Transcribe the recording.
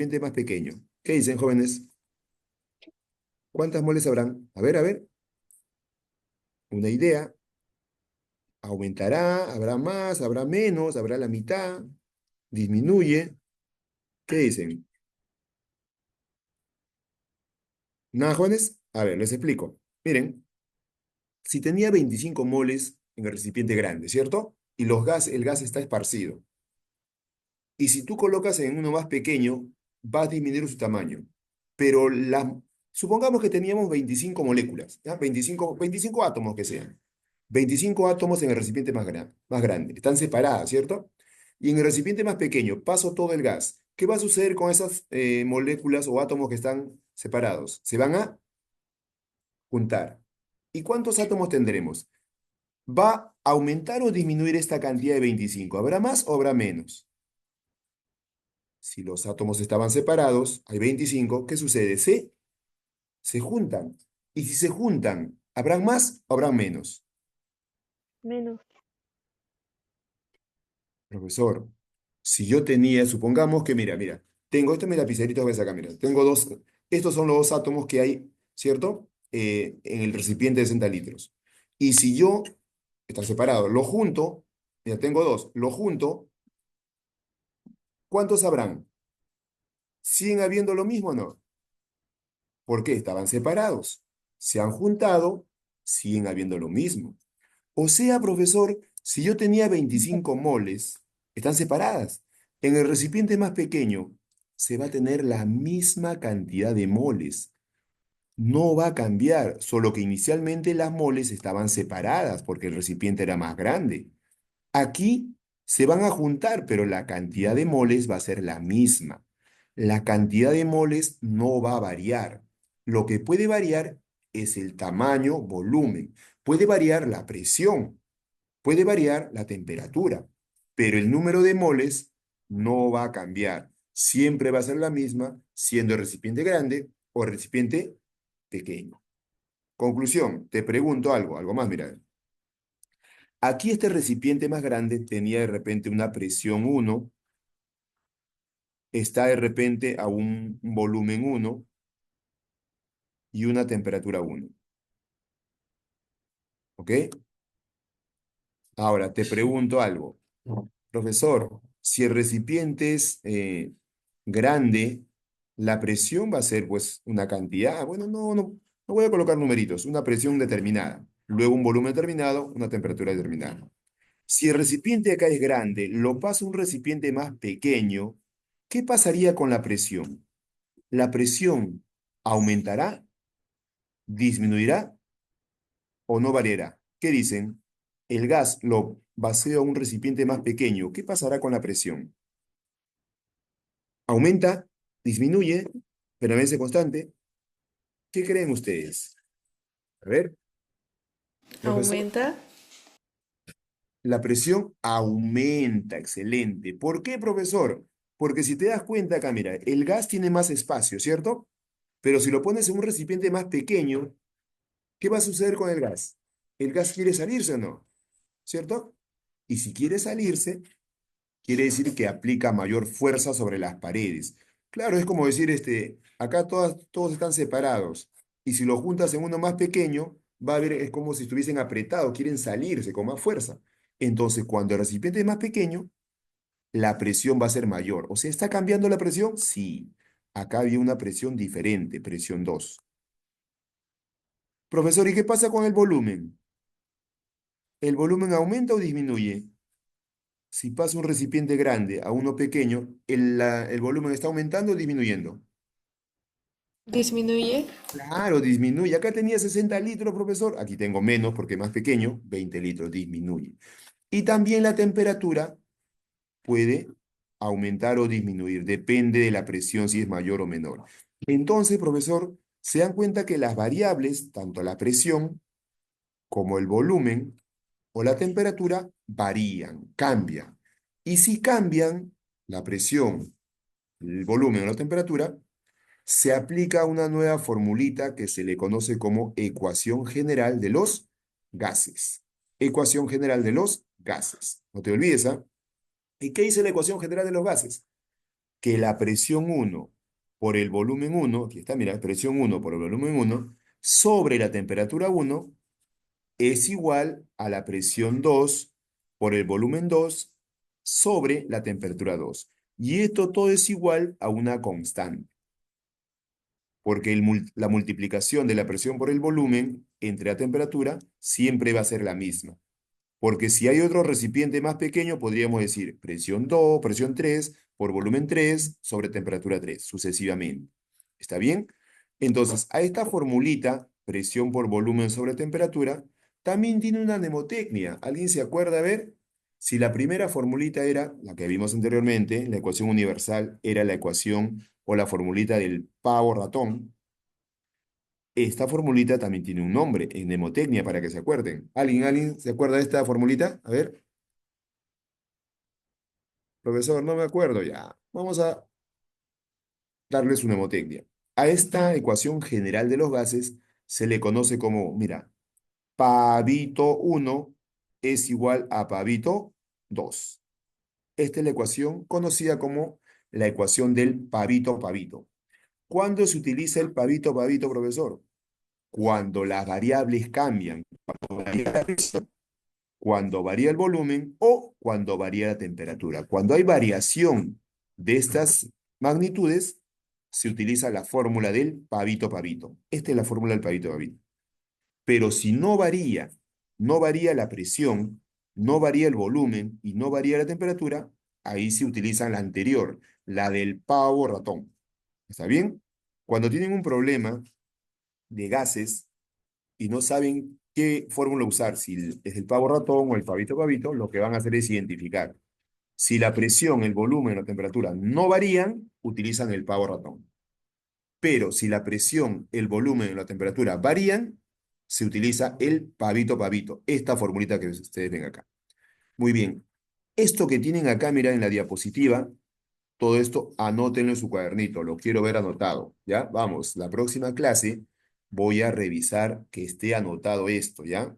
recipiente más pequeño. ¿Qué dicen, jóvenes? ¿Cuántas moles habrán? A ver, una idea. ¿Aumentará? ¿Habrá más? ¿Habrá menos? ¿Habrá la mitad? ¿Disminuye? ¿Qué dicen? ¿Nada, jóvenes? A ver, les explico. Miren, si tenía 25 moles en el recipiente grande, ¿cierto? Y el gas está esparcido. Y si tú colocas en uno más pequeño, va a disminuir su tamaño. Pero supongamos que teníamos 25 moléculas, ¿ya? 25 átomos que sean. 25 átomos en el recipiente más grande. Están separadas, ¿cierto? Y en el recipiente más pequeño paso todo el gas. ¿Qué va a suceder con esas moléculas o átomos que están separados? Se van a juntar. ¿Y cuántos átomos tendremos? ¿Va a aumentar o disminuir esta cantidad de 25? ¿Habrá más o habrá menos? Si los átomos estaban separados, hay 25, ¿qué sucede? Se juntan. Y si se juntan, ¿habrán más o habrán menos? Menos. Profesor, si yo tenía, supongamos que, mira, tengo, esto es mi lapicerito que voy a sacar, mira, tengo dos, estos son los dos átomos que hay, ¿cierto? En el recipiente de 60 litros. Y si yo, están separados, lo junto, ya tengo dos, lo junto, ¿cuántos habrán? ¿Siguen habiendo lo mismo o no? ¿Por qué? Estaban separados. Se han juntado, siguen habiendo lo mismo. O sea, profesor, si yo tenía 25 moles, están separadas. En el recipiente más pequeño se va a tener la misma cantidad de moles. No va a cambiar, solo que inicialmente las moles estaban separadas porque el recipiente era más grande. Aquí se van a juntar, pero la cantidad de moles va a ser la misma. La cantidad de moles no va a variar. Lo que puede variar es el tamaño, volumen. Puede variar la presión, puede variar la temperatura, pero el número de moles no va a cambiar. Siempre va a ser la misma, siendo el recipiente grande o el recipiente pequeño. Conclusión, te pregunto algo más, mira. Aquí este recipiente más grande tenía de repente una presión 1, está de repente a un volumen 1 y una temperatura 1. ¿Ok? Ahora, te pregunto algo. Profesor, si el recipiente es grande, la presión va a ser pues una cantidad. Bueno, no voy a colocar numeritos, una presión determinada. Luego un volumen determinado, una temperatura determinada. Si el recipiente acá es grande, lo paso a un recipiente más pequeño, ¿qué pasaría con la presión? ¿La presión aumentará, disminuirá o no variará? ¿Qué dicen? El gas lo vacío a un recipiente más pequeño. ¿Qué pasará con la presión? ¿Aumenta, disminuye, permanece constante? ¿Qué creen ustedes? A ver, profesor. Aumenta. La presión aumenta, excelente. ¿Por qué, profesor? Porque si te das cuenta acá, mira, el gas tiene más espacio, ¿cierto? Pero si lo pones en un recipiente más pequeño, ¿qué va a suceder con el gas? El gas quiere salirse o no, ¿cierto? Y si quiere salirse, quiere decir que aplica mayor fuerza sobre las paredes. Claro, es como decir, acá todos están separados. Y si lo juntas en uno más pequeño, va a ver, es como si estuviesen apretados, quieren salirse con más fuerza. Entonces, cuando el recipiente es más pequeño, la presión va a ser mayor. O sea, ¿está cambiando la presión? Sí. Acá había una presión diferente, presión 2. Profesor, ¿y qué pasa con el volumen? ¿El volumen aumenta o disminuye? Si pasa un recipiente grande a uno pequeño, ¿el volumen está aumentando o disminuyendo? Disminuye. Claro, disminuye. Acá tenía 60 litros, profesor. Aquí tengo menos porque es más pequeño, 20 litros, disminuye. Y también la temperatura puede aumentar o disminuir, depende de la presión si es mayor o menor. Entonces, profesor, se dan cuenta que las variables, tanto la presión como el volumen o la temperatura, varían, cambian. Y si cambian la presión, el volumen o la temperatura, se aplica una nueva formulita que se le conoce como ecuación general de los gases. Ecuación general de los gases. No te olvides, ¿ah? ¿Y qué dice la ecuación general de los gases? Que la presión 1 por el volumen uno, aquí está, mira, presión uno por el volumen uno, sobre la temperatura uno es igual a la presión 2 por el volumen 2 sobre la temperatura 2. Y esto todo es igual a una constante, porque la multiplicación de la presión por el volumen entre la temperatura siempre va a ser la misma. Porque si hay otro recipiente más pequeño, podríamos decir presión 2, presión 3 por volumen 3 sobre temperatura 3, sucesivamente. ¿Está bien? Entonces, a esta formulita, presión por volumen sobre temperatura, también tiene una mnemotecnia. ¿Alguien se acuerda? A ver, si la primera formulita era la que vimos anteriormente, la ecuación universal era la ecuación o la formulita del pavo ratón, esta formulita también tiene un nombre, en mnemotecnia, para que se acuerden. ¿Alguien se acuerda de esta formulita? A ver, profesor, no me acuerdo ya. Vamos a darle su mnemotecnia. A esta ecuación general de los gases se le conoce como, mira, pavito uno es igual a pavito 2. Esta es la ecuación conocida como la ecuación del pavito pavito. ¿Cuándo se utiliza el pavito pavito, profesor? Cuando las variables cambian. Cuando varía la presión, cuando varía el volumen o cuando varía la temperatura. Cuando hay variación de estas magnitudes, se utiliza la fórmula del pavito pavito. Esta es la fórmula del pavito pavito. Pero si no varía la presión, no varía el volumen y no varía la temperatura, ahí se utiliza la anterior, la del pavo ratón. ¿Está bien? Cuando tienen un problema de gases, y no saben qué fórmula usar, si es el pavo ratón o el pavito pavito, lo que van a hacer es identificar. Si la presión, el volumen, la temperatura no varían, utilizan el pavo ratón. Pero si la presión, el volumen y la temperatura varían, se utiliza el pavito pavito. Esta formulita que ustedes ven acá. Muy bien. Esto que tienen acá, mira en la diapositiva, todo esto anótenlo en su cuadernito, lo quiero ver anotado, ¿ya? Vamos, la próxima clase voy a revisar que esté anotado esto, ¿ya?